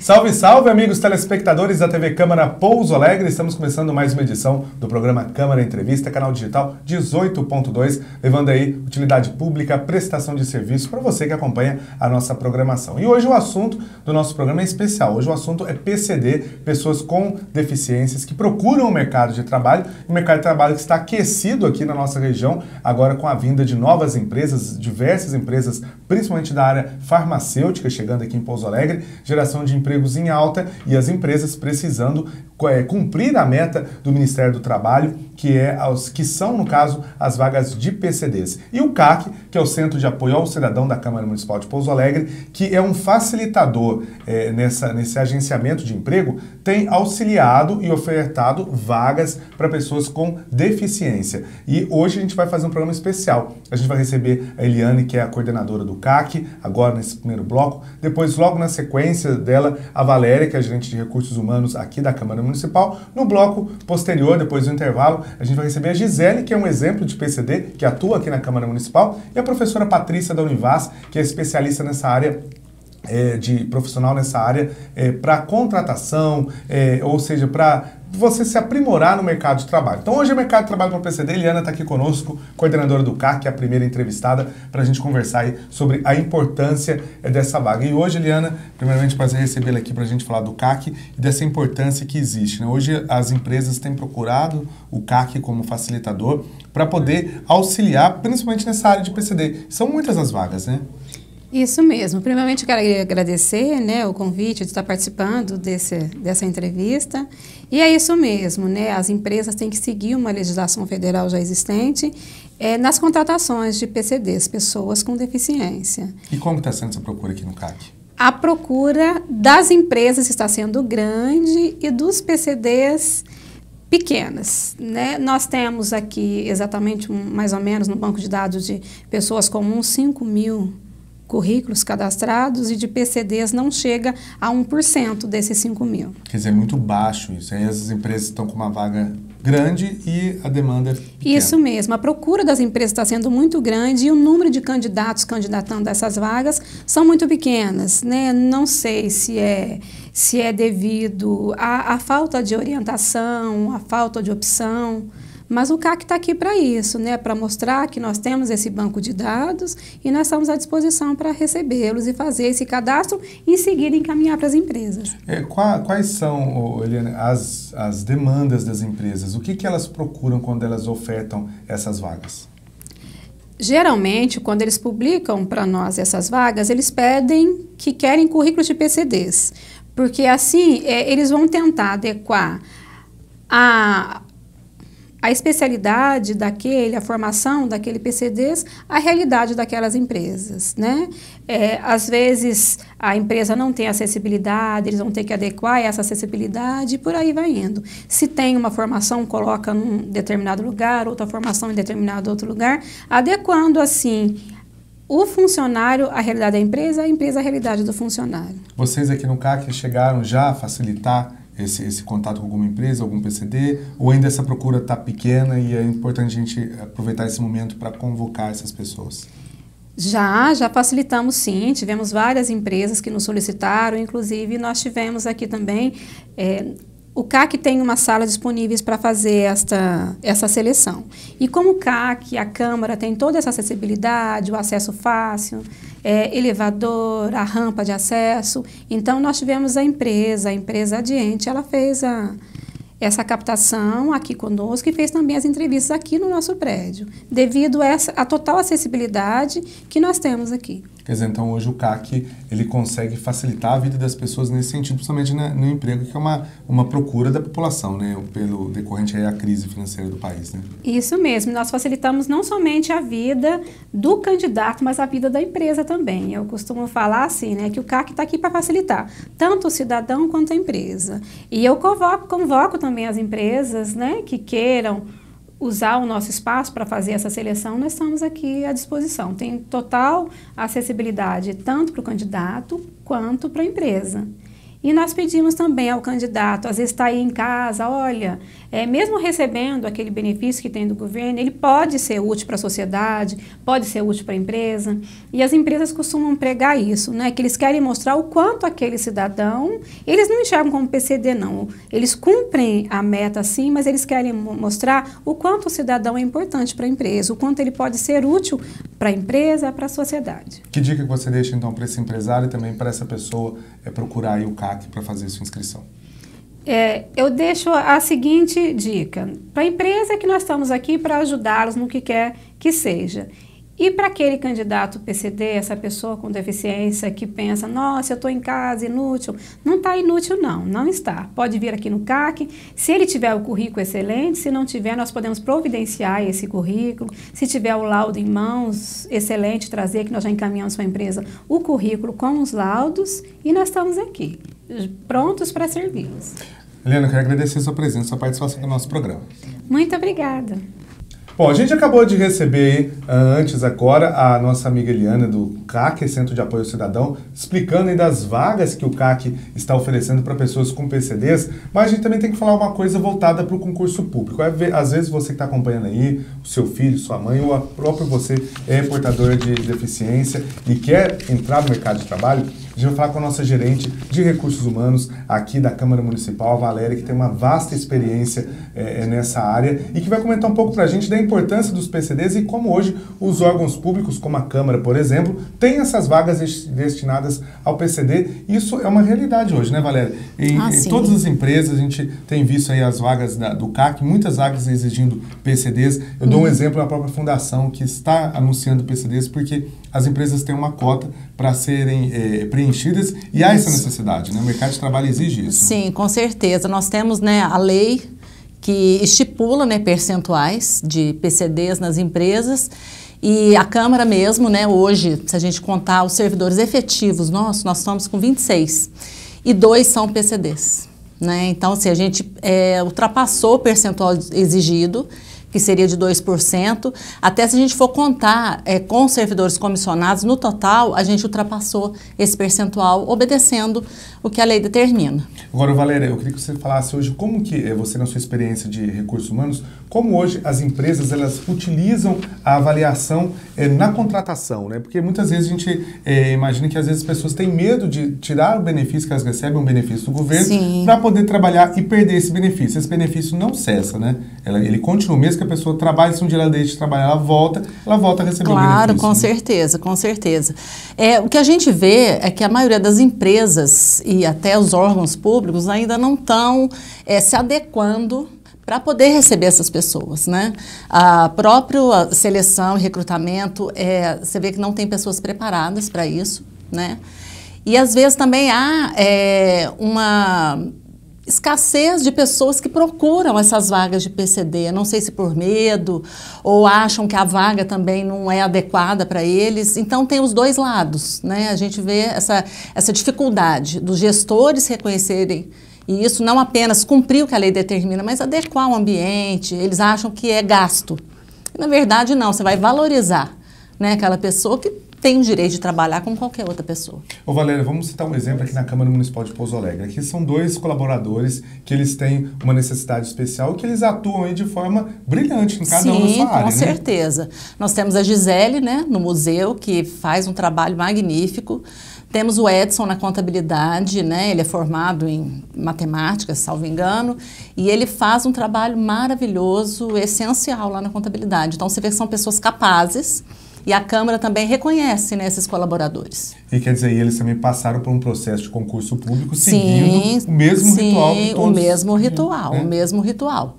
Salve, salve, amigos telespectadores da TV Câmara Pouso Alegre. Estamos começando mais uma edição do programa Câmara Entrevista, canal digital 18.2, levando aí utilidade pública, prestação de serviço para você que acompanha a nossa programação. E hoje o assunto do nosso programa é especial. Hoje o assunto é PCD, pessoas com deficiências que procuram o mercado de trabalho, o mercado de trabalho que está aquecido aqui na nossa região, agora com a vinda de novas empresas, diversas empresas, principalmente da área farmacêutica, chegando aqui em Pouso Alegre, geração de empregos em alta e as empresas precisando cumprir a meta do Ministério do Trabalho, que são, no caso, as vagas de PCDs. E o CAC, que é o Centro de Apoio ao Cidadão da Câmara Municipal de Pouso Alegre, que é um facilitador nesse agenciamento de emprego, tem auxiliado e ofertado vagas para pessoas com deficiência. E hoje a gente vai fazer um programa especial. A gente vai receber a Eliane, que é a coordenadora do CAC, agora nesse primeiro bloco. Depois, logo na sequência dela, a Valéria, que é a gerente de recursos humanos aqui da Câmara Municipal. No bloco posterior, depois do intervalo, a gente vai receber a Gisele, que é um exemplo de PCD, que atua aqui na Câmara Municipal, e a professora Patrícia da Univas, que é especialista nessa área, profissional nessa área, para contratação, ou seja, para você se aprimorar no mercado de trabalho. Então hoje é mercado de trabalho para o PCD. Eliana está aqui conosco, coordenadora do CAC, que é a primeira entrevistada, para a gente conversar aí sobre a importância dessa vaga. E hoje, Eliana, primeiramente prazer recebê-la aqui para a gente falar do CAC e dessa importância que existe, né? Hoje as empresas têm procurado o CAC como facilitador para poder auxiliar, principalmente nessa área de PCD. São muitas as vagas, né? Isso mesmo. Primeiramente, quero agradecer, né, o convite de estar participando dessa entrevista. E é isso mesmo, né? As empresas têm que seguir uma legislação federal já existente nas contratações de PCDs, pessoas com deficiência. E como está sendo essa procura aqui no CAC? A procura das empresas está sendo grande e dos PCDs pequenas, né? Nós temos aqui exatamente, mais ou menos, no banco de dados de pessoas comuns, 5.000 currículos cadastrados, e de PCDs não chega a 1% desses 5.000. Quer dizer, é muito baixo isso. Aí as empresas estão com uma vaga grande e a demanda é pequena. Isso mesmo. A procura das empresas está sendo muito grande e o número de candidatos candidatando a essas vagas são muito pequenas, né? Não sei se é devido à falta de orientação, à falta de opção. Mas o CAC está aqui para isso, né? Para mostrar que nós temos esse banco de dados e nós estamos à disposição para recebê-los e fazer esse cadastro e em seguida encaminhar para as empresas. Quais são, Eliane, as demandas das empresas? O que elas procuram quando elas ofertam essas vagas? Geralmente, quando eles publicam para nós essas vagas, eles pedem que querem currículos de PCDs, porque assim eles vão tentar adequar a especialidade a formação daquele PCDs, a realidade daquelas empresas, né? Às vezes a empresa não tem acessibilidade, eles vão ter que adequar essa acessibilidade e por aí vai indo. Se tem uma formação, coloca num determinado lugar, outra formação em determinado outro lugar, adequando assim o funcionário à realidade da empresa, a empresa à realidade do funcionário. Vocês aqui no CAC chegaram já a facilitar esse contato com alguma empresa, algum PCD, ou ainda essa procura está pequena e é importante a gente aproveitar esse momento para convocar essas pessoas? Já facilitamos sim, tivemos várias empresas que nos solicitaram, inclusive nós tivemos aqui também, o CAC tem uma sala disponível para fazer essa seleção. E como o CAC, a Câmara, tem toda essa acessibilidade, o acesso fácil, elevador, a rampa de acesso, então nós tivemos a empresa adiante, ela fez essa captação aqui conosco e fez também as entrevistas aqui no nosso prédio, devido a total acessibilidade que nós temos aqui. Quer dizer, então hoje o CAC ele consegue facilitar a vida das pessoas nesse sentido, principalmente no emprego, que é uma procura da população, né, pelo decorrente aí a crise financeira do país, né? Isso mesmo, nós facilitamos não somente a vida do candidato, mas a vida da empresa também. Eu costumo falar assim, né, que o CAC está aqui para facilitar tanto o cidadão quanto a empresa. E eu convoco também as empresas, né, que queiram usar o nosso espaço para fazer essa seleção, nós estamos aqui à disposição. Tem total acessibilidade tanto para o candidato quanto para a empresa. E nós pedimos também ao candidato, às vezes está aí em casa, olha, mesmo recebendo aquele benefício que tem do governo, ele pode ser útil para a sociedade, pode ser útil para a empresa. E as empresas costumam pregar isso, né? Que eles querem mostrar o quanto aquele cidadão, eles não enxergam como PCD, não. Eles cumprem a meta, sim, mas eles querem mostrar o quanto o cidadão é importante para a empresa, o quanto ele pode ser útil para a empresa, para a sociedade. Que dica que você deixa, então, para esse empresário e também para essa pessoa procurar aí o CAC para fazer sua inscrição? Eu deixo a seguinte dica. Para a empresa que nós estamos aqui para ajudá-los no que quer que seja. E para aquele candidato PCD, essa pessoa com deficiência que pensa, nossa, eu estou em casa, inútil. Não está inútil, não. Não está. Pode vir aqui no CAC. Se ele tiver o currículo excelente, se não tiver, nós podemos providenciar esse currículo. Se tiver o laudo em mãos, excelente, trazer, que nós já encaminhamos para a empresa o currículo com os laudos e nós estamos aqui, prontos para servi-los. Eliana, eu quero agradecer a sua presença, a sua participação no nosso programa. Muito obrigada. Bom, a gente acabou de receber antes agora a nossa amiga Eliana do CAC, Centro de Apoio ao Cidadão, explicando aí das vagas que o CAC está oferecendo para pessoas com PCDs, mas a gente também tem que falar uma coisa voltada para o concurso público. Às vezes você que está acompanhando aí, o seu filho, sua mãe ou a própria você é portador de deficiência e quer entrar no mercado de trabalho, a gente vai falar com a nossa gerente de recursos humanos aqui da Câmara Municipal, a Valéria, que tem uma vasta experiência nessa área e que vai comentar um pouco para a gente da importância dos PCDs e como hoje os órgãos públicos, como a Câmara, por exemplo, têm essas vagas destinadas ao PCD. Isso é uma realidade hoje, né, Valéria? Em todas as empresas a gente tem visto aí as vagas do CAC, muitas vagas exigindo PCDs. Eu dou um exemplo na própria fundação que está anunciando PCDs porque as empresas têm uma cota para serem preenchidas e há essa necessidade, né? O mercado de trabalho exige isso. Sim, com certeza. Nós temos, né, a lei que estipula, né, percentuais de PCDs nas empresas e a Câmara mesmo, né, hoje, se a gente contar os servidores efetivos nossos, nós estamos com 26 e 2 são PCDs, né? Então, se a gente ultrapassou o percentual exigido, que seria de 2%, até se a gente for contar com os servidores comissionados, no total, a gente ultrapassou esse percentual, obedecendo o que a lei determina. Agora, Valéria, eu queria que você falasse hoje como que você, na sua experiência de recursos humanos, como hoje as empresas elas utilizam a avaliação na contratação, né? Porque muitas vezes a gente imagina que às vezes as pessoas têm medo de tirar o benefício que elas recebem, um benefício do governo, para poder trabalhar e perder esse benefício. Esse benefício não cessa, né? Ele continua, mesmo que a pessoa trabalhe, se um dia ela deixa de trabalhar, ela volta a receber o benefício. Claro, com certeza, com certeza. O que a gente vê é que a maioria das empresas e até os órgãos públicos ainda não estão se adequando para poder receber essas pessoas, né? A própria seleção e recrutamento, você vê que não tem pessoas preparadas para isso, né? E às vezes também há uma escassez de pessoas que procuram essas vagas de PCD, não sei se por medo ou acham que a vaga também não é adequada para eles. Então tem os dois lados, né? A gente vê essa dificuldade dos gestores reconhecerem e isso não apenas cumprir o que a lei determina, mas adequar o ambiente. Eles acham que é gasto. E, na verdade, não. Você vai valorizar, né, aquela pessoa que tem o direito de trabalhar como qualquer outra pessoa. Ô Valéria, vamos citar um exemplo aqui na Câmara Municipal de Pouso Alegre. Aqui são 2 colaboradores que eles têm uma necessidade especial e que eles atuam aí de forma brilhante em cada uma da sua área, com certeza. Nós temos a Gisele, né, no museu, que faz um trabalho magnífico. Temos o Edson na contabilidade, né? Ele é formado em matemática, salvo engano, e ele faz um trabalho maravilhoso, essencial lá na contabilidade. Então, você vê que são pessoas capazes e a Câmara também reconhece, né, esses colaboradores. E quer dizer, eles também passaram por um processo de concurso público seguindo o mesmo ritual que todos... o mesmo ritual.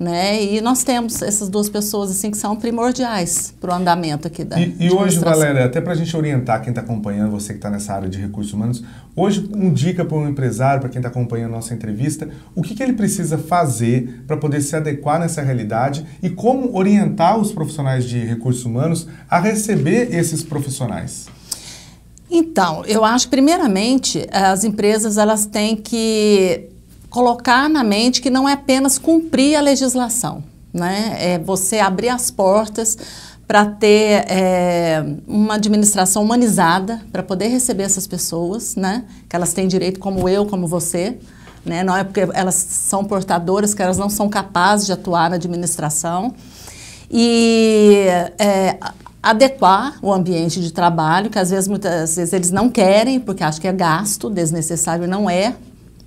Né? E nós temos essas 2 pessoas assim que são primordiais para o andamento aqui da E hoje, Valéria, até para a gente orientar quem está acompanhando, você que está nessa área de recursos humanos, hoje dica para um empresário, para quem está acompanhando a nossa entrevista, o que ele precisa fazer para poder se adequar nessa realidade e como orientar os profissionais de recursos humanos a receber esses profissionais? Então, eu acho primeiramente as empresas elas têm que colocar na mente que não é apenas cumprir a legislação, né? É você abrir as portas para ter uma administração humanizada, para poder receber essas pessoas, né? Que elas têm direito como eu, como você, né? Não é porque elas são portadoras que elas não são capazes de atuar na administração. E adequar o ambiente de trabalho, que muitas vezes eles não querem, porque acham que é gasto desnecessário, não é,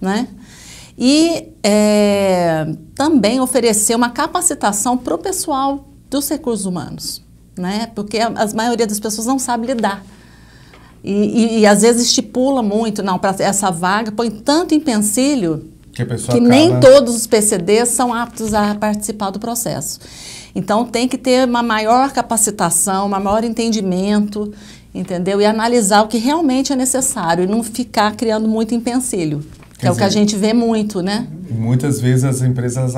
né? E também oferecer uma capacitação para o pessoal dos recursos humanos, né? Porque a maioria das pessoas não sabe lidar. E às vezes estipula muito, não, para essa vaga, põe tanto empecilho que nem todos os PCDs são aptos a participar do processo. Então, tem que ter uma maior capacitação, um maior entendimento, entendeu? E analisar o que realmente é necessário e não ficar criando muito empecilho, que é o que a gente vê muito, né? E muitas vezes as empresas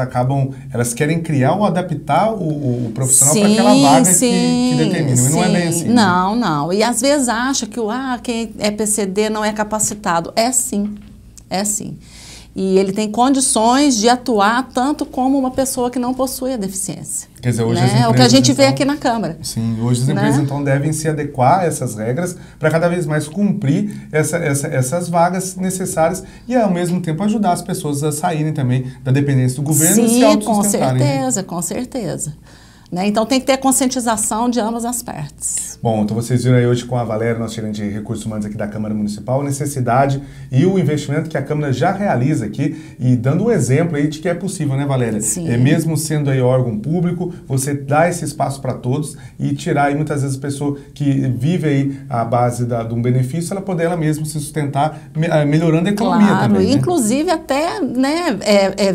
elas querem criar ou adaptar o profissional para aquela vaga que determina, e não é bem assim. Não, não. E às vezes acha que quem é PCD não é capacitado. É sim, é sim. E ele tem condições de atuar tanto como uma pessoa que não possui a deficiência. Quer dizer, hoje né? as empresas, é o que a gente vê aqui na Câmara. Sim, hoje as empresas, então, devem se adequar a essas regras para cada vez mais cumprir essas vagas necessárias e, ao mesmo tempo, ajudar as pessoas a saírem também da dependência do governo e se autossustentarem. Com certeza, com certeza. Né? Então, tem que ter conscientização de ambas as partes. Bom, então vocês viram aí hoje com a Valéria, nossa gerente de recursos humanos aqui da Câmara Municipal, a necessidade e o investimento que a Câmara já realiza aqui e dando um exemplo aí de que é possível, né, Valéria? Sim. Mesmo sendo aí órgão público, você dá esse espaço para todos e tirar aí muitas vezes a pessoa que vive aí à base de um benefício, ela poder ela mesma se sustentar, melhorando a economia também. Né? Inclusive até, né,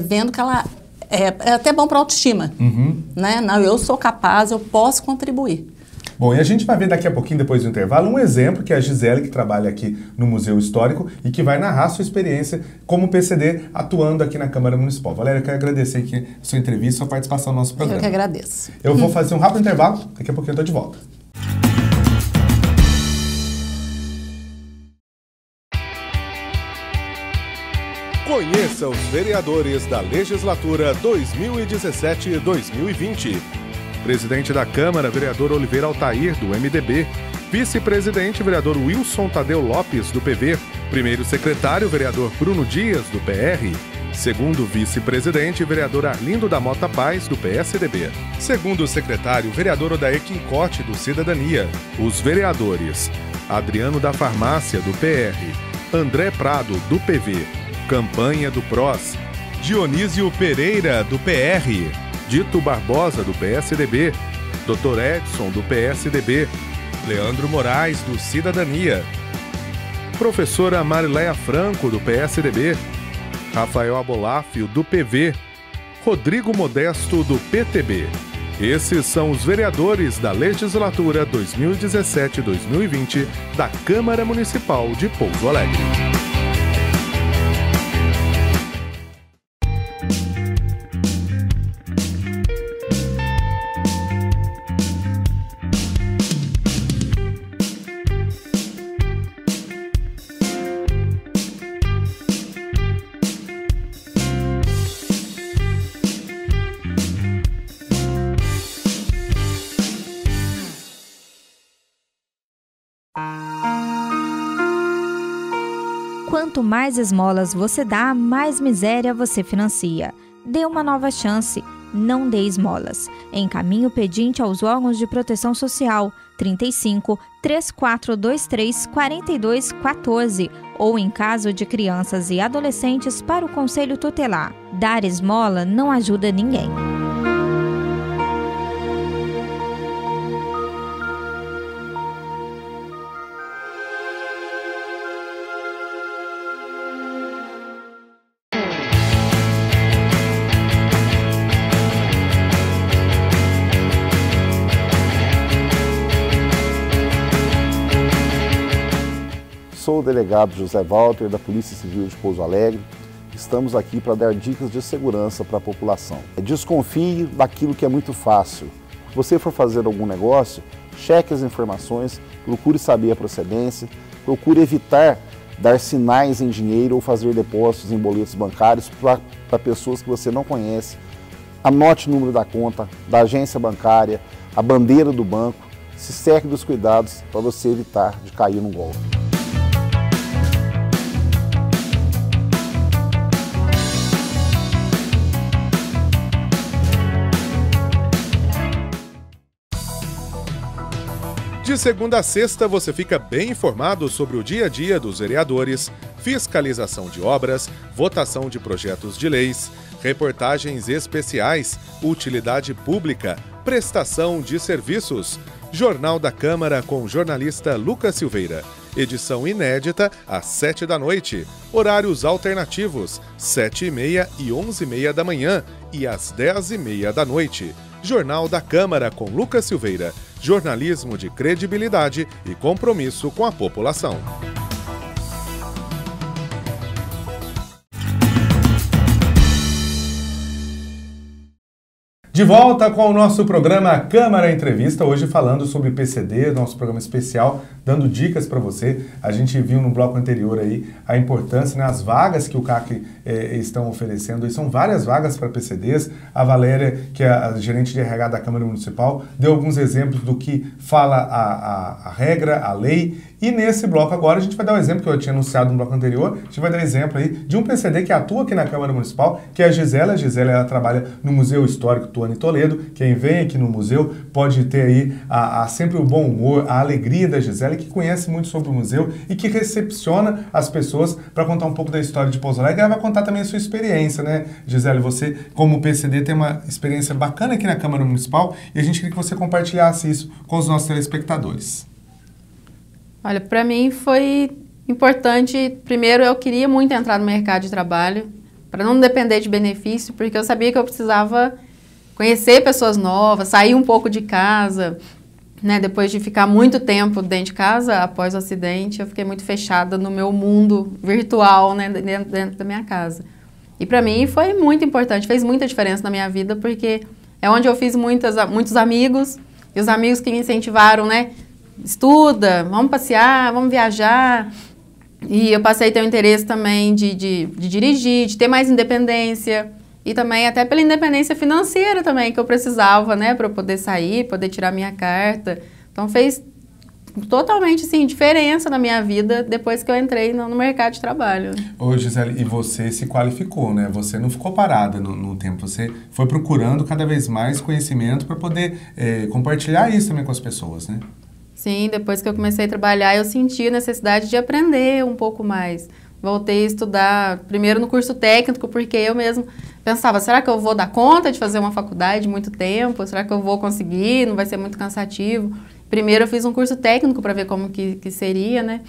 vendo que ela... É até bom para a autoestima, né? Não, eu sou capaz, eu posso contribuir. Bom, e a gente vai ver daqui a pouquinho, depois do intervalo, um exemplo que é a Gisele, que trabalha aqui no Museu Histórico e que vai narrar sua experiência como PCD atuando aqui na Câmara Municipal. Valéria, eu quero agradecer aqui a sua entrevista, sua participação no nosso programa. Eu que agradeço. Eu vou fazer um rápido intervalo, daqui a pouquinho eu estou de volta. Conheça os vereadores da legislatura 2017-2020. Presidente da Câmara, vereador Oliveira Altair, do MDB. Vice-presidente, vereador Wilson Tadeu Lopes, do PV. Primeiro secretário, vereador Bruno Dias, do PR. Segundo vice-presidente, vereador Arlindo da Mota Paz, do PSDB. Segundo secretário, vereador Odair Quincote, do Cidadania. Os vereadores: Adriano da Farmácia, do PR. André Prado, do PV. Campanha do PROS, Dionísio Pereira, do PR, Dito Barbosa, do PSDB, Dr. Edson, do PSDB, Leandro Moraes, do Cidadania, Professora Marileia Franco, do PSDB, Rafael Abolafio, do PV, Rodrigo Modesto, do PTB. Esses são os vereadores da legislatura 2017-2020 da Câmara Municipal de Pouso Alegre. Quanto mais esmolas você dá, mais miséria você financia. Dê uma nova chance. Não dê esmolas. Encaminhe o pedinte aos órgãos de proteção social 35 3423 4214 ou, em caso de crianças e adolescentes, para o Conselho Tutelar. Dar esmola não ajuda ninguém. Sou o delegado José Walter, da Polícia Civil de Pouso Alegre. Estamos aqui para dar dicas de segurança para a população. Desconfie daquilo que é muito fácil. Se você for fazer algum negócio, cheque as informações, procure saber a procedência, procure evitar dar sinais em dinheiro ou fazer depósitos em boletos bancários para pessoas que você não conhece. Anote o número da conta, da agência bancária, a bandeira do banco, se cerque dos cuidados para você evitar de cair num golpe. De segunda a sexta, você fica bem informado sobre o dia a dia dos vereadores, fiscalização de obras, votação de projetos de leis, reportagens especiais, utilidade pública, prestação de serviços. Jornal da Câmara com o jornalista Lucas Silveira. Edição inédita às 7 da noite. Horários alternativos, 7h30 e 11h30 da manhã e às 10h30 da noite. Jornal da Câmara com Lucas Silveira. Jornalismo de credibilidade e compromisso com a população. De volta com o nosso programa Câmara Entrevista, hoje falando sobre PCD, nosso programa especial, dando dicas para você. A gente viu no bloco anterior aí a importância, né, as vagas que o CAC estão oferecendo. E são várias vagas para PCDs. A Valéria, que é a gerente de RH da Câmara Municipal, deu alguns exemplos do que fala a regra, a lei. E nesse bloco agora a gente vai dar um exemplo que eu tinha anunciado no bloco anterior. A gente vai dar exemplo aí de um PCD que atua aqui na Câmara Municipal, que é a Gisela. A Gisela, ela trabalha no Museu Histórico Tuane Toledo. Quem vem aqui no museu pode ter aí sempre o bom humor, a alegria da Gisela, que conhece muito sobre o museu e que recepciona as pessoas para contar um pouco da história de Pouso Alegre. Ela vai contar também a sua experiência, né, Gisela? Você, como PCD, tem uma experiência bacana aqui na Câmara Municipal e a gente queria que você compartilhasse isso com os nossos telespectadores. Olha, para mim foi importante. Primeiro, eu queria muito entrar no mercado de trabalho, para não depender de benefício, porque eu sabia que eu precisava conhecer pessoas novas, sair um pouco de casa, né? Depois de ficar muito tempo dentro de casa, após o acidente, eu fiquei muito fechada no meu mundo virtual, né? Dentro da minha casa. E para mim foi muito importante, fez muita diferença na minha vida, porque é onde eu fiz muitos amigos, e os amigos que me incentivaram, né? Estuda, vamos passear, vamos viajar. E eu passei a ter o interesse também de dirigir, de ter mais independência. E também até pela independência financeira também, que eu precisava, né, para eu poder sair, poder tirar minha carta. Então fez totalmente, assim, diferença na minha vida depois que eu entrei no mercado de trabalho. Ô, Gisele, e você se qualificou, né? Você não ficou parada no tempo, você foi procurando cada vez mais conhecimento para poder compartilhar isso também com as pessoas, né? Sim, depois que eu comecei a trabalhar, eu senti a necessidade de aprender um pouco mais. Voltei a estudar, primeiro no curso técnico, porque eu mesmo pensava, será que eu vou dar conta de fazer uma faculdade muito tempo? Será que eu vou conseguir? Não vai ser muito cansativo? Primeiro eu fiz um curso técnico para ver como que seria, né?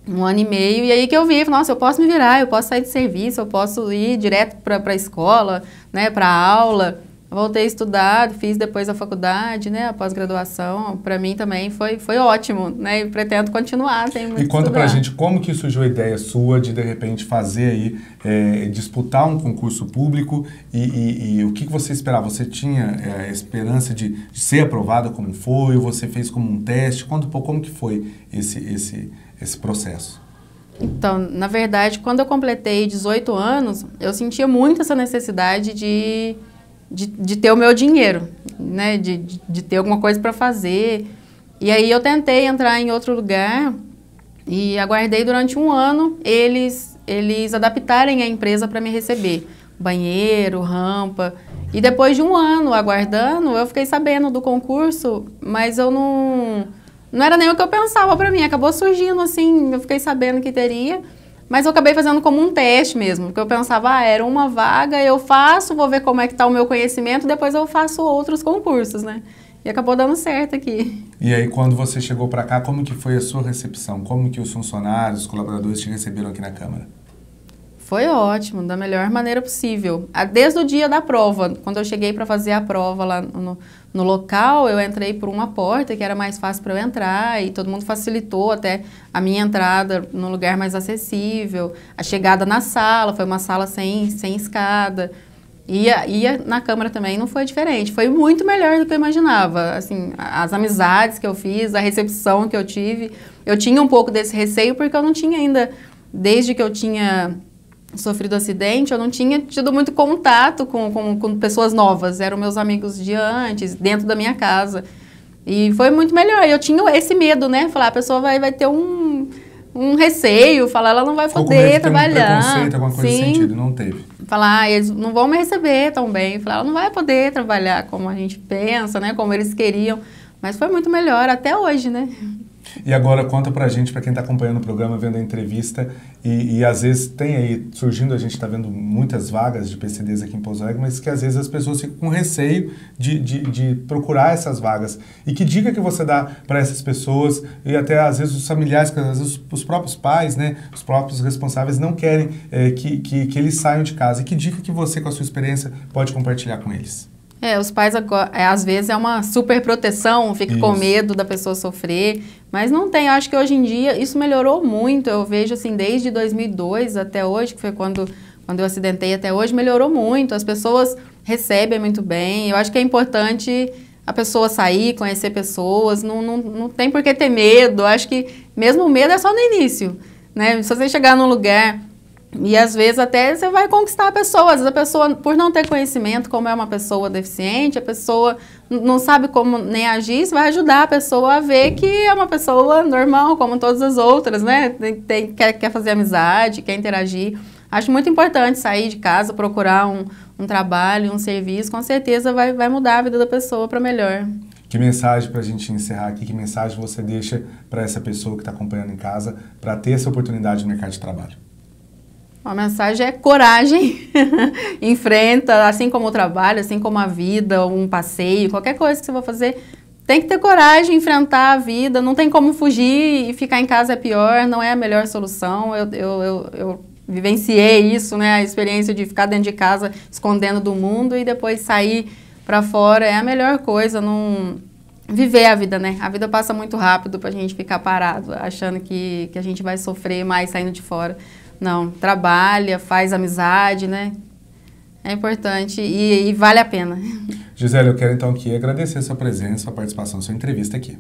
1 ano e meio, e aí que eu vi, nossa, eu posso me virar, eu posso sair de serviço, eu posso ir direto para a escola, né, para a aula. Voltei a estudar, fiz depois a faculdade, né, a pós-graduação. Para mim também foi ótimo, né, e pretendo continuar. E conta pra gente como que surgiu a ideia sua de repente fazer aí, disputar um concurso público e o que você esperava? Você tinha a esperança de ser aprovada como foi, ou você fez como um teste? Conta um pouco como que foi esse processo. Então, na verdade, quando eu completei 18 anos, eu sentia muito essa necessidade de ter o meu dinheiro, né? De ter alguma coisa para fazer. E aí eu tentei entrar em outro lugar e aguardei durante 1 ano eles adaptarem a empresa para me receber. Banheiro, rampa. E depois de 1 ano aguardando, eu fiquei sabendo do concurso, mas eu não era nem o que eu pensava para mim. Acabou surgindo assim, eu fiquei sabendo que teria. Mas eu acabei fazendo como um teste mesmo, porque eu pensava, era uma vaga, eu faço, vou ver como é que está o meu conhecimento, depois eu faço outros concursos, né? E acabou dando certo aqui. E aí, quando você chegou para cá, como que foi a sua recepção? Como que os funcionários, os colaboradores te receberam aqui na Câmara? Foi ótimo, da melhor maneira possível. Desde o dia da prova, quando eu cheguei para fazer a prova lá no local, eu entrei por uma porta que era mais fácil para eu entrar e todo mundo facilitou até a minha entrada num lugar mais acessível. A chegada na sala, foi uma sala sem escada. E na Câmara também não foi diferente, foi muito melhor do que eu imaginava. Assim, as amizades que eu fiz, a recepção que eu tive, eu tinha um pouco desse receio porque eu não tinha ainda, desde que eu tinha sofrido acidente, eu não tinha tido muito contato com pessoas novas, eram meus amigos de antes, dentro da minha casa. E foi muito melhor. Eu tinha esse medo, né? Falar, a pessoa vai ter um receio, falar, ela não vai poder trabalhar. Um preconceito, alguma coisa nesse sentido, não teve. Falar, eles não vão me receber tão bem. Falar, ela não vai poder trabalhar como a gente pensa, né? Como eles queriam. Mas foi muito melhor até hoje, né? E agora conta pra gente, pra quem tá acompanhando o programa, vendo a entrevista, e às vezes tem aí, surgindo, a gente tá vendo muitas vagas de PCDs aqui em Pouso Alegre, mas que às vezes as pessoas ficam com receio de procurar essas vagas. E que dica que você dá para essas pessoas, e até às vezes os familiares, que às vezes os próprios pais, né, os próprios responsáveis não querem que eles saiam de casa. E que dica que você, com a sua experiência, pode compartilhar com eles? Os pais, às vezes, é uma super proteção, fica com medo da pessoa sofrer, mas não tem. Eu acho que hoje em dia isso melhorou muito. Eu vejo, assim, desde 2002 até hoje, que foi quando eu acidentei até hoje, melhorou muito. As pessoas recebem muito bem. Eu acho que é importante a pessoa sair, conhecer pessoas, não tem por que ter medo. Eu acho que mesmo o medo é só no início, né? Se você chegar num lugar... E às vezes até você vai conquistar a pessoa. Às vezes a pessoa, por não ter conhecimento como é uma pessoa deficiente, a pessoa não sabe como nem agir, você vai ajudar a pessoa a ver que é uma pessoa normal, como todas as outras, né? Quer fazer amizade, quer interagir. Acho muito importante sair de casa, procurar um trabalho, um serviço, com certeza vai mudar a vida da pessoa para melhor. Que mensagem, para a gente encerrar aqui, que mensagem você deixa para essa pessoa que está acompanhando em casa para ter essa oportunidade no mercado de trabalho? A mensagem é coragem, enfrenta, assim como o trabalho, assim como a vida, um passeio, qualquer coisa que você for fazer, tem que ter coragem, enfrentar a vida, não tem como fugir e ficar em casa é pior, não é a melhor solução. Eu vivenciei isso, né, a experiência de ficar dentro de casa escondendo do mundo e depois sair para fora é a melhor coisa, não... Viver a vida, né? A vida passa muito rápido pra gente ficar parado, achando que a gente vai sofrer mais saindo de fora. Não, trabalha, faz amizade, né? É importante e vale a pena. Gisele, eu quero então aqui agradecer a sua presença, a participação, a sua entrevista aqui.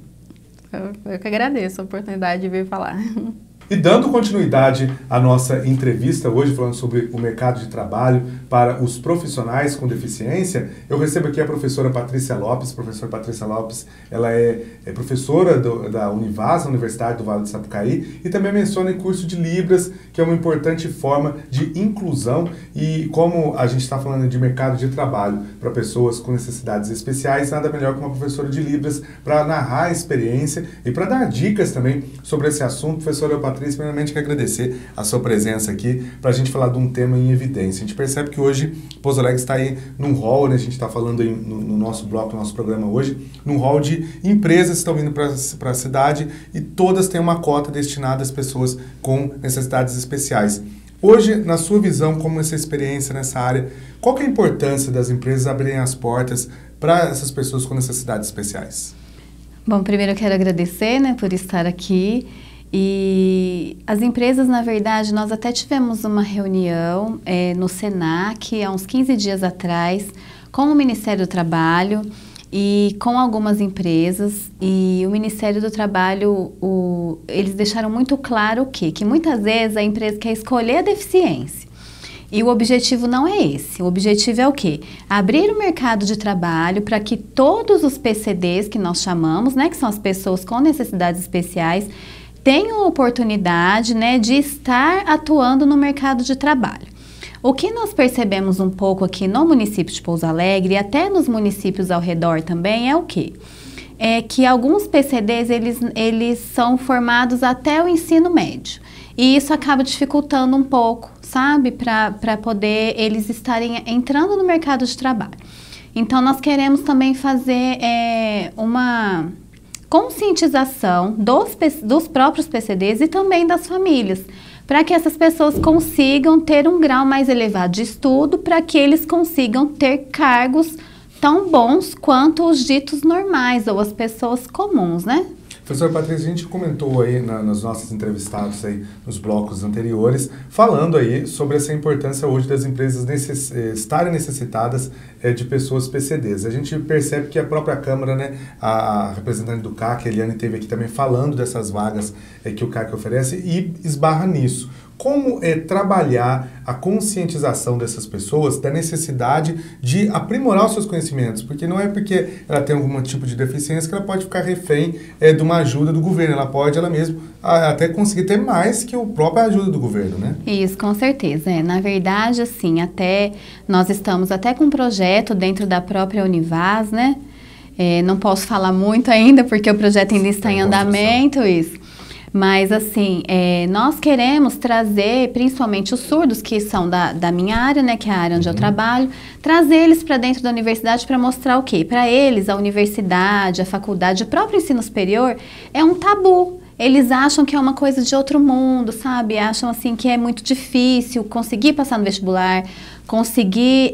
Eu que agradeço a oportunidade de vir falar. E dando continuidade à nossa entrevista hoje, falando sobre o mercado de trabalho para os profissionais com deficiência, eu recebo aqui a professora Patrícia Lopes. A professora Patrícia Lopes, ela é professora da Univasa, Universidade do Vale do Sapucaí, e também menciona em curso de Libras, que é uma importante forma de inclusão. E como a gente está falando de mercado de trabalho para pessoas com necessidades especiais, nada melhor que uma professora de Libras para narrar a experiência e para dar dicas também sobre esse assunto. Professora Patrícia, primeiramente, quero agradecer a sua presença aqui para a gente falar de um tema em evidência. A gente percebe que hoje Pouso Alegre está aí num hall, né? A gente está falando aí no nosso bloco, no nosso programa hoje, num hall de empresas que estão vindo para a cidade e todas têm uma cota destinada às pessoas com necessidades especiais. Hoje, na sua visão, como essa experiência nessa área, qual que é a importância das empresas abrirem as portas para essas pessoas com necessidades especiais? Bom, primeiro eu quero agradecer, né, por estar aqui. E as empresas, na verdade, nós até tivemos uma reunião no Senac, há uns 15 dias atrás, com o Ministério do Trabalho e com algumas empresas. E o Ministério do Trabalho, eles deixaram muito claro o quê? Que muitas vezes a empresa quer escolher a deficiência. E o objetivo não é esse. O objetivo é o quê? Abrir o mercado de trabalho para que todos os PCDs, que nós chamamos, né, que são as pessoas com necessidades especiais, tenham a oportunidade, né, de estar atuando no mercado de trabalho. O que nós percebemos um pouco aqui no município de Pouso Alegre e até nos municípios ao redor também é o quê? É que alguns PCDs, eles são formados até o ensino médio. E isso acaba dificultando um pouco, sabe, para poder eles estarem entrando no mercado de trabalho. Então, nós queremos também fazer uma conscientização dos próprios PCDs e também das famílias, para que essas pessoas consigam ter um grau mais elevado de estudo, para que eles consigam ter cargos tão bons quanto os ditos normais ou as pessoas comuns, né? Professora Patrícia, a gente comentou aí nos nossos entrevistados aí nos blocos anteriores, falando aí sobre essa importância hoje das empresas estarem necessitadas de pessoas PCDs. A gente percebe que a própria Câmara, né, a representante do CAC, a Eliane, esteve aqui também falando dessas vagas que o CAC oferece e esbarra nisso. como trabalhar a conscientização dessas pessoas da necessidade de aprimorar os seus conhecimentos, porque não é porque ela tem algum tipo de deficiência que ela pode ficar refém de uma ajuda do governo, ela pode ela mesma até conseguir ter mais que a própria ajuda do governo, né? Isso, com certeza. Na verdade, assim, nós estamos até com um projeto dentro da própria Univaz, né? Não posso falar muito ainda, porque o projeto ainda está em andamento, isso. Mas, assim, nós queremos trazer, principalmente os surdos, que são da minha área, né, que é a área onde eu trabalho, trazer eles para dentro da universidade para mostrar o quê? Para eles, a universidade, a faculdade, o próprio ensino superior é um tabu. Eles acham que é uma coisa de outro mundo, sabe? Acham, assim, que é muito difícil conseguir passar no vestibular, conseguir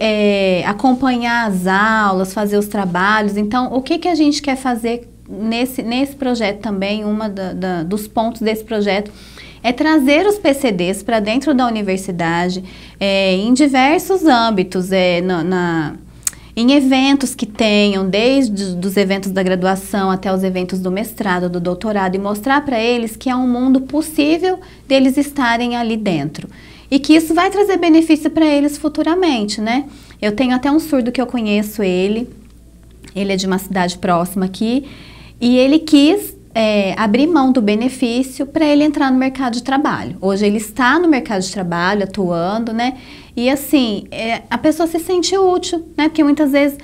acompanhar as aulas, fazer os trabalhos. Então, o que a gente quer fazer nesse projeto também, dos pontos desse projeto, é trazer os PCDs para dentro da universidade, em diversos âmbitos, em eventos que tenham, desde os eventos da graduação até os eventos do mestrado, do doutorado, e mostrar para eles que é um mundo possível deles estarem ali dentro. E que isso vai trazer benefício para eles futuramente, né? Eu tenho até um surdo que eu conheço ele é de uma cidade próxima aqui, e ele quis abrir mão do benefício para ele entrar no mercado de trabalho. Hoje ele está no mercado de trabalho, atuando, né? E assim, a pessoa se sente útil, né? Porque muitas vezes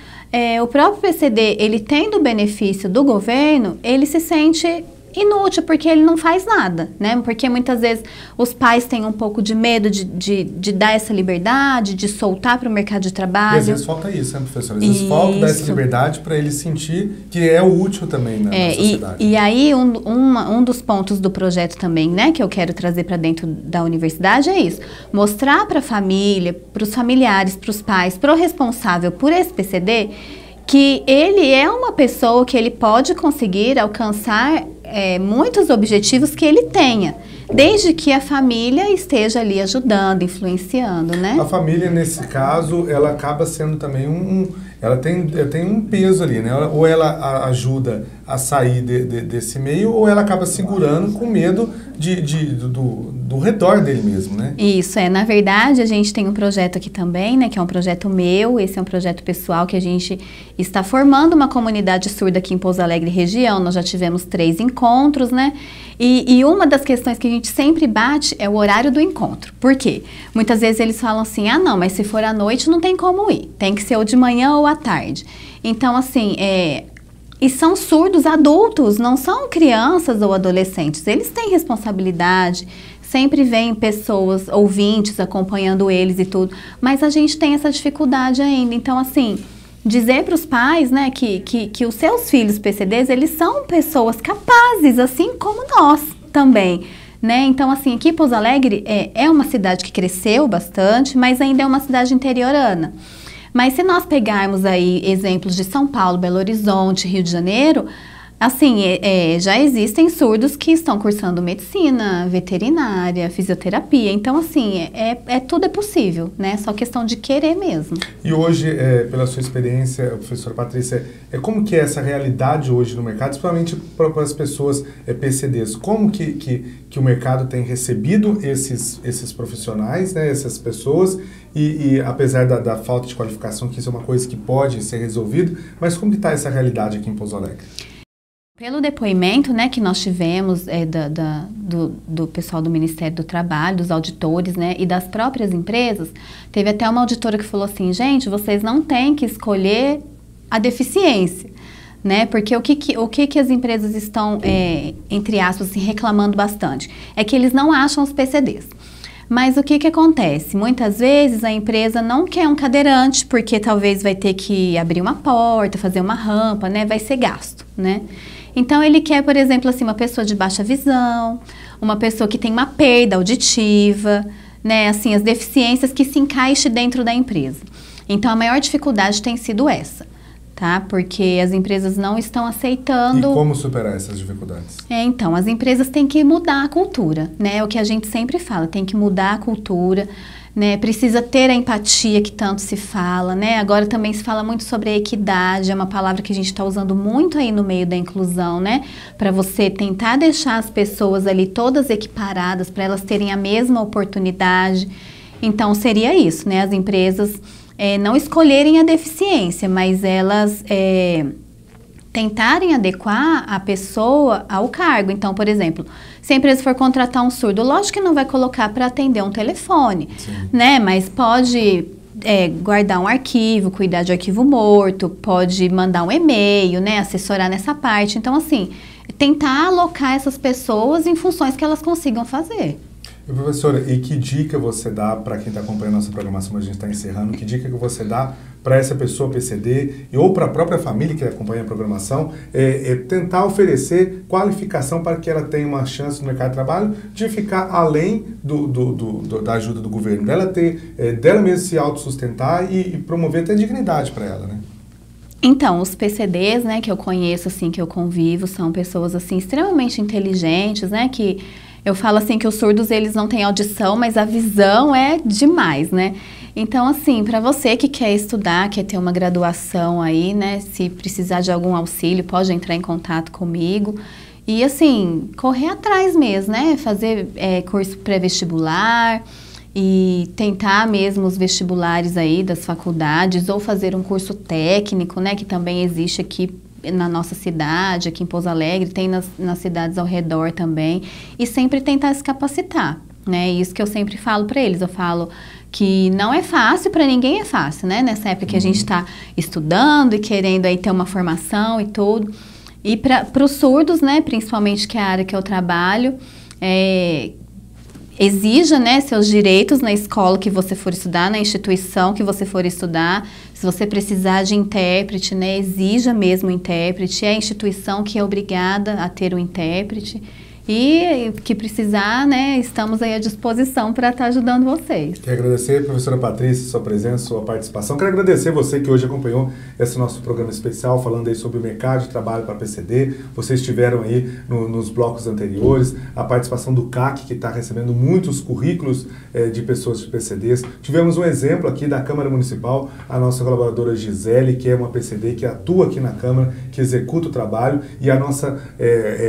o próprio PCD, ele tendo o benefício do governo, ele se sente inútil, porque ele não faz nada, né? Porque muitas vezes os pais têm um pouco de medo de dar essa liberdade, de soltar para o mercado de trabalho. E às vezes falta isso, né, professora? Às vezes falta dar essa liberdade para ele sentir que é útil também na sociedade. E aí, um dos pontos do projeto também, né, que eu quero trazer para dentro da universidade é isso. Mostrar para a família, para os familiares, para os pais, para o responsável por esse PCD, que ele é uma pessoa que ele pode conseguir alcançar muitos objetivos que ele tenha, desde que a família esteja ali ajudando, influenciando, né? A família, nesse caso, ela acaba sendo também ela tem um peso ali, né? Ou ela ajuda a sair desse meio, ou ela acaba segurando com medo do redor dele mesmo, né? Isso, na verdade, a gente tem um projeto aqui também, né? Que é um projeto meu, esse é um projeto pessoal que a gente está formando uma comunidade surda aqui em Pouso Alegre região. Nós já tivemos 3 encontros, né? E uma das questões que a gente sempre bate é o horário do encontro. Por quê? Muitas vezes eles falam assim, não, mas se for à noite não tem como ir. Tem que ser ou de manhã ou à tarde. Então, assim, e são surdos adultos, não são crianças ou adolescentes. Eles têm responsabilidade, sempre vem pessoas, ouvintes, acompanhando eles e tudo. Mas a gente tem essa dificuldade ainda. Então, assim, dizer para os pais, né, que os seus filhos PCDs, eles são pessoas capazes, assim como nós também, né? Então, assim, aqui Pouso Alegre é uma cidade que cresceu bastante, mas ainda é uma cidade interiorana. Mas se nós pegarmos aí exemplos de São Paulo, Belo Horizonte, Rio de Janeiro, assim, já existem surdos que estão cursando medicina, veterinária, fisioterapia. Então, assim, tudo é possível, né? Só questão de querer mesmo. E hoje, pela sua experiência, professora Patrícia, como que é essa realidade hoje no mercado, principalmente para as pessoas PCDs? Como que o mercado tem recebido esses profissionais, né, essas pessoas, e apesar da falta de qualificação, que isso é uma coisa que pode ser resolvida, mas como que está essa realidade aqui em Pouso Alegre? Pelo depoimento, né, que nós tivemos do pessoal do Ministério do Trabalho, dos auditores, né, e das próprias empresas, teve até uma auditora que falou assim, gente, vocês não têm que escolher a deficiência, né, porque o que as empresas estão, entre aspas, assim, reclamando bastante, é que eles não acham os PCDs. Mas o que acontece? Muitas vezes a empresa não quer um cadeirante, porque talvez vai ter que abrir uma porta, fazer uma rampa, né, vai ser gasto, né. Então, ele quer, por exemplo, assim, uma pessoa de baixa visão, uma pessoa que tem uma perda auditiva, né, assim, as deficiências que se encaixem dentro da empresa. Então, a maior dificuldade tem sido essa, tá? Porque as empresas não estão aceitando... E como superar essas dificuldades? Então, as empresas têm que mudar a cultura, né? É o que a gente sempre fala, tem que mudar a cultura. né? Precisa ter a empatia que tanto se fala, né? Agora também se fala muito sobre a equidade, é uma palavra que a gente está usando muito aí no meio da inclusão, né? Para você tentar deixar as pessoas ali todas equiparadas, para elas terem a mesma oportunidade. Então, seria isso, né? As empresas não escolherem a deficiência, mas elas tentarem adequar a pessoa ao cargo. Então, por exemplo, se a empresa for contratar um surdo, lógico que não vai colocar para atender um telefone, né? Mas pode guardar um arquivo, cuidar de arquivo morto, pode mandar um e-mail, né? Assessorar nessa parte. Então, assim, tentar alocar essas pessoas em funções que elas consigam fazer. E, professora, e que dica você dá para quem está acompanhando a nossa programação, mas a gente está encerrando, que dica que você dá para essa pessoa PCD ou para a própria família que acompanha a programação, tentar oferecer qualificação para que ela tenha uma chance no mercado de trabalho de ficar além da ajuda do governo, dela dela mesma se autossustentar e promover até dignidade para ela, né? Então, os PCDs, né, que eu conheço, assim, que eu convivo, são pessoas, assim, extremamente inteligentes, né, que eu falo, assim, que os surdos, eles não têm audição, mas a visão é demais, né. Então, assim, para você que quer estudar, quer ter uma graduação aí, né, se precisar de algum auxílio, pode entrar em contato comigo. E, assim, correr atrás mesmo, né, fazer curso pré-vestibular e tentar mesmo os vestibulares aí das faculdades ou fazer um curso técnico, né, que também existe aqui na nossa cidade, aqui em Pouso Alegre, tem nas cidades ao redor também, e sempre tentar se capacitar, né, isso que eu sempre falo para eles, eu falo que não é fácil, para ninguém é fácil, né, nessa época que a gente está estudando e querendo aí ter uma formação e tudo, e para os surdos, né, principalmente que é a área que eu trabalho, exija, né, seus direitos na escola que você for estudar, na instituição que você for estudar. Se você precisar de intérprete, né, exija mesmo o intérprete. É a instituição que é obrigada a ter um intérprete. E que precisar, né, estamos aí à disposição para estar ajudando vocês. Quero agradecer, professora Patrícia, sua presença, sua participação. Quero agradecer você que hoje acompanhou esse nosso programa especial, falando aí sobre o mercado de trabalho para PCD. Vocês estiveram aí nos blocos anteriores, a participação do CAC, que está recebendo muitos currículos de pessoas de PCDs. Tivemos um exemplo aqui da Câmara Municipal, a nossa colaboradora Gisele, que é uma PCD que atua aqui na Câmara, que executa o trabalho, e a nossa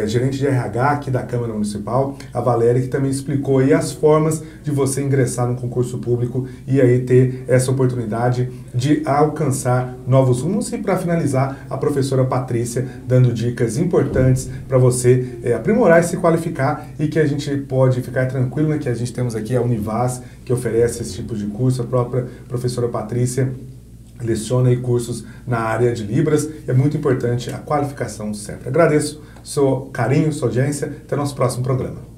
gerente de RH aqui da Câmara Municipal, a Valéria, que também explicou aí as formas de você ingressar no concurso público e aí ter essa oportunidade de alcançar novos rumos. E para finalizar, a professora Patrícia dando dicas importantes para você aprimorar e se qualificar, e que a gente pode ficar tranquilo, né, que a gente temos aqui a Univas, que oferece esse tipo de curso. A própria professora Patrícia leciona aí cursos na área de Libras. É muito importante a qualificação sempre. Agradeço seu carinho, sua audiência. Até o nosso próximo programa.